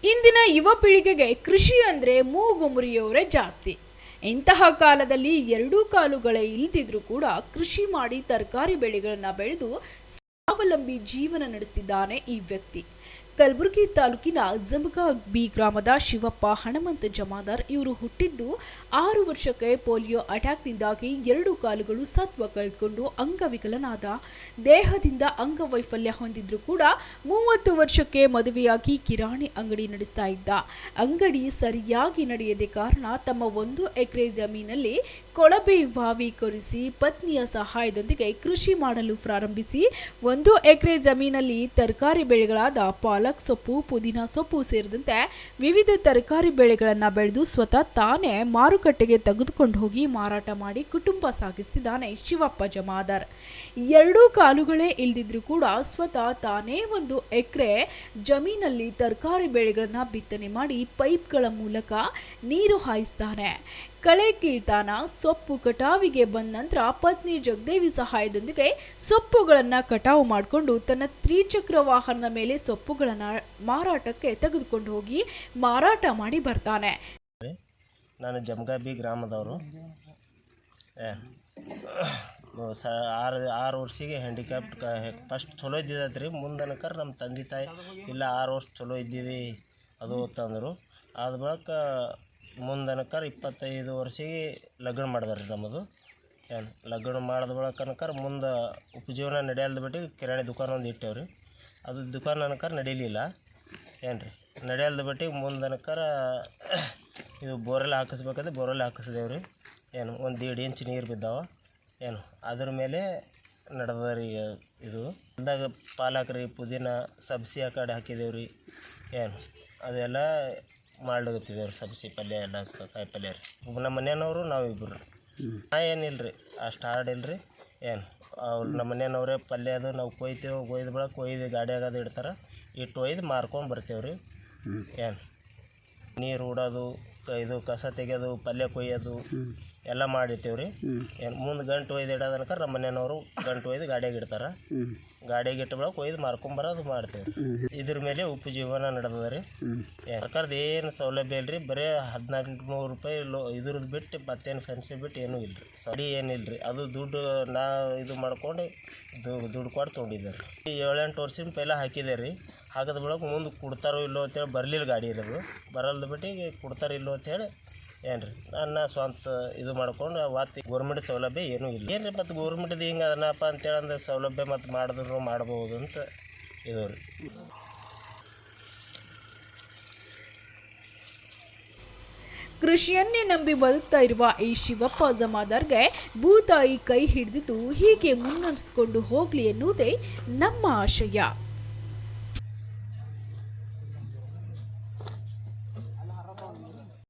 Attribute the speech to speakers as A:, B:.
A: ಇಂದಿನ ಯುವ ಪೀಳಿಗೆಗೆ ಕೃಷಿ ಅಂದರೆ ಮೂಗು ಮುರಿಯೋರೇ ಜಾಸ್ತಿ. ಇಂತಹ ಕಾಲದಲ್ಲಿ ಎರಡೂ ಕಾಲುಗಳೇ ಇಲ್ದಿದ್ರೂ ಕೂಡ ಕೃಷಿ ಮಾಡಿ ತರಕಾರಿ ಬೆಳೆಗಳನ್ನು ಬೆಳೆದು ಸ್ವಾವಲಂಬಿ ಜೀವನ ನಡೆಸುತ್ತಿದ್ದಾನೆ ಈ ವ್ಯಕ್ತಿ. ಕಲಬುರಗಿ ತಾಲೂಕಿನ ಜಮಗ ಬಿ ಗ್ರಾಮದ ಶಿವಪ್ಪ ಹಣಮಂತ ಜಮಾದಾರ್ ಇವರು ಹುಟ್ಟಿದ್ದು 6 ವರ್ಷಕ್ಕೆ ಪೋಲಿಯೋ ಅಟ್ಯಾಕ್ನಿಂದಾಗಿ 2 ಕಾಲುಗಳು ಸತ್ವ ಕಳೆದುಕೊಂಡು ಅಂಗವಿಕಲನಾದ. ದೇಹದಿಂದ ಅಂಗವೈಫಲ್ಯ ಹೊಂದಿದ್ರು ಕೂಡ 30 ವರ್ಷಕ್ಕೆ ಮದುವೆಯಾಗಿ ಕಿರಾಣಿ ಅಂಗಡಿ ನಡೆಸ್ತಾ ಇದ್ದ. ಅಂಗಡಿ ಸರಿಯಾಗಿ ನಡೆಯದೆ ಕಾರಣ ತಮ್ಮ 1 ಎಕರೆ ಜಮೀನಲ್ಲಿ ಕೊಳವೆ ಬಾವಿ ಕೊರೆಸಿ ಪತ್ನಿಯ ಸಹಾಯದೊಂದಿಗೆ ಕೃಷಿ ಮಾಡಲು ಪ್ರಾರಂಭಿಸಿ 1 ಎಕರೆ ಜಮೀನಲ್ಲಿ ತರಕಾರಿ ಬೆಳೆಗಳಾದ ಪಾಲಕ್ ಸೊಪ್ಪು, ಪುದೀನಾ ಸೊಪ್ಪು ಸೇರಿದಂತೆ ವಿವಿಧ ತರಕಾರಿ ಬೆಳೆಗಳನ್ನು ಬೆಳೆದು ಸ್ವತಃ ತಾನೇ ಮಾರುಕಟ್ಟೆಗೆ ತೆಗೆದುಕೊಂಡು ಹೋಗಿ ಮಾರಾಟ ಮಾಡಿ ಕುಟುಂಬ ಸಾಗಿಸುತ್ತಿದ್ದಾನೆ ಶಿವಪ್ಪ ಜಮಾದಾರ್. 2 ಕಾಲುಗಳೇ ಇಲ್ದಿದ್ರು ಕೂಡ ಸ್ವತಃ ತಾನೇ 1 ಎಕರೆ ಜಮೀನಲ್ಲಿ ತರಕಾರಿ ಬೆಳೆಗಳನ್ನು ಬಿತ್ತನೆ ಮಾಡಿ ಪೈಪ್ಗಳ ಮೂಲಕ ನೀರು ಹಾಯಿಸ್ತಾನೆ. ಕಳೆ ಕೀಳ್ತಾನ. ಸೊಪ್ಪು ಕಟಾವಿಗೆ ಬಂದ ನಂತರ ಪತ್ನಿ ಜಗದೇವಿ ಸಹಾಯದೊಂದಿಗೆ ಸೊಪ್ಪುಗಳನ್ನು ಕಟಾವು ಮಾಡಿಕೊಂಡು ತನ್ನ ತ್ರಿಚಕ್ರ ವಾಹನದ ಮೇಲೆ ಸೊಪ್ಪುಗಳನ್ನು ಮಾರಾಟಕ್ಕೆ ತೆಗೆದುಕೊಂಡು ಹೋಗಿ ಮಾರಾಟ ಮಾಡಿ ಬರ್ತಾನೆ.
B: ನಾನು ಜಮಗ ಬಿ ಗ್ರಾಮದವರು. 6 ವರ್ಷಿಗೆ ಹ್ಯಾಂಡಿಕ್ಯಾಪ್ಟ್ ಫಸ್ಟ್ ಚಲೋ ಇದ್ದಿದ್ದೈತೆ ರೀ. ಮುಂದನಕರ್ ನಮ್ಮ ತಂದೆ ತಾಯಿ ಇಲ್ಲ 6 ವರ್ಷ ಚಲೋ ಇದ್ದಿದ್ದು ಅದು ತಂದರು. ಆದ ಬಳಿಕ ಮುಂದನಕರ್ 25 ವರ್ಷಿಗೆ ಲಗ್ನ ಮಾಡಿದಾರೆ ನಮ್ಮದು. ಲಗ್ನ ಮಾಡಿದ ಬಳಕನಕರ್ ಮುಂದೆ ಉಪಜೀವನ ನಡೆಯಲ್ದ ಬಿಟ್ಟು ಕಿರಾಣಿ ದುಕಾನ್ ಒಂದು ಇಟ್ಟೇವ್ರಿ. ಅದು ದುಕಾನ್ ಅನ್ಕರ್ ನಡೀಲಿಲ್ಲ ನಡೆಯಲ್ದ ಬಿಟ್ಟಿಗೆ ಮುಂದನಕರ ಇದು ಬೋರೆಲ್ಲ ಹಾಕಿಸ್ಬೇಕಾದ್ರೆ ಬೋರೆಲ್ಲ ಹಾಕಿಸಿದೇವ್ರಿ. 1.5 ಇಂಚ್ ನೀರು ಬಿದ್ದಾವ. ಅದ್ರ ಮೇಲೆ ನಡೆದರಿ ಇದು. ಹೊಲ್ದಾಗ ಪಾಲಕ್ ರೀ, ಪುದೀನ ಸಬ್ಸಿ ಆ ಕಡೆ ಹಾಕಿದೇವ್ರಿ. ಅದೆಲ್ಲ ಮಾಡ್ಲಿಕತ್ತಿದ್ದೇವ್ರಿ. ಸಬ್ಸಿ ಪಲ್ಯ ಎಲ್ಲ ಕಾಯಿ ಪಲ್ಯ ರೀ. ನಮ್ಮ ಮನೆಯವರು ನಾವಿಬ್ಬರು. ಏನಿಲ್ಲ ರೀ, ಅಷ್ಟು ಹಾಡಿಲ್ಲ ರೀ. ಅವ್ರು ನಮ್ಮ ಮನೆಯವ್ರೇ ಪಲ್ಯ ಅದು ನಾವು ಕೊಯ್ದು ಬಳಕ ಕೊಯ್ದು ಗಾಡಿಯಾಗದು ಇಡ್ತಾರೆ. ಇಟ್ಟು ಒಯ್ದು ಮಾರ್ಕೊಂಡು ಬರ್ತೇವೆ ರೀ. ನೀರು ಹೂಡೋದು, ಇದು ಕಸ ತೆಗೆಯೋದು, ಪಲ್ಯ ಕೊಯ್ಯೋದು ಎಲ್ಲ ಮಾಡಿರ್ತೇವೆ ರೀ. ಮುಂದೆ ಗಂಟು ಒಯ್ದು ಇಡೋದನಕ ನಮ್ಮ ಮನೆಯವರು ಗಂಟು ಒಯ್ದು ಗಾಡಿಯಾಗ ಇಡ್ತಾರೆ. ಗಾಡಿಯಾಗ ಇಟ್ಟು ಬಳಕ ಒಯ್ದು ಮಾರ್ಕೊಂಬರೋದು ಮಾಡ್ತೇವೆ ರೀ. ಇದ್ರ ಮೇಲೆ ಉಪಜೀವನ ನಡೆದದ ರೀ. ಸರ್ಕಾರದ ಏನು ಸೌಲಭ್ಯ ಇಲ್ಲ ರೀ. ಬರೀ 1400 ರೂಪಾಯಿ ಇದ್ರದ್ದು ಬಿಟ್ಟು ಮತ್ತೇನು ಫೆನ್ಸಿ ಬಿಟ್ಟು ಏನೂ ಇಲ್ಲ ರೀ. ಸಡಿ ಏನಿಲ್ಲ ರೀ. ಅದು ದುಡ್ಡು ಇದು ಮಾಡ್ಕೊಂಡು ದುಡ್ಡು ಕೊಟ್ಟು ತೊಗೊಂಡಿದ್ದಾರೆ ರೀ. 7-8 ವರ್ಷದ ಪೈಲ ಹಾಕಿದೆ ರೀ. ಹಾಕಿದ ಬಳಕ ಮುಂದೆ ಕೊಡ್ತಾರೋ ಇಲ್ಲೋ ಅಂತೇಳಿ ಬರಲಿಲ್ಲ ಗಾಡಿ ಇರೋದು. ಬರಲ್ದ ಬಿಟ್ಟಿಗೆ ಕೊಡ್ತಾರೋ ಇಲ್ಲೋ ಅಂತೇಳಿ ನನ್ನ ಸ್ವಂತ ಇದು ಮಾಡ್ಕೊಂಡು ವಾತಿ ಗೋರ್ಮೆಂಟ್ ಸೌಲಭ್ಯ ಏನೂ ಇಲ್ಲ ರೀ. ಮತ್ತು ಗೋರ್ಮೆಂಟ್ದು ಹಿಂಗೆ ಅದನ್ನಪ್ಪ ಅಂತೇಳಿ ಅಂದ್ರೆ ಸೌಲಭ್ಯ ಮತ್ತು ಮಾಡಿದ್ರು ಮಾಡ್ಬೋದು ಅಂತ ಇದು ರೀ.
A: ಕೃಷಿಯನ್ನೇ ನಂಬಿ ಬದುಕ್ತಾ ಇರುವ ಈ ಶಿವಪ್ಪ ಜಮಾದಾರ್ಗೆ ಭೂತಾಯಿ ಕೈ ಹಿಡಿದಿದ್ದು ಹೀಗೆ ಮುನ್ನಡೆಸಿಕೊಂಡು ಹೋಗ್ಲಿ ಎನ್ನುವುದೇ ನಮ್ಮ ಆಶಯ.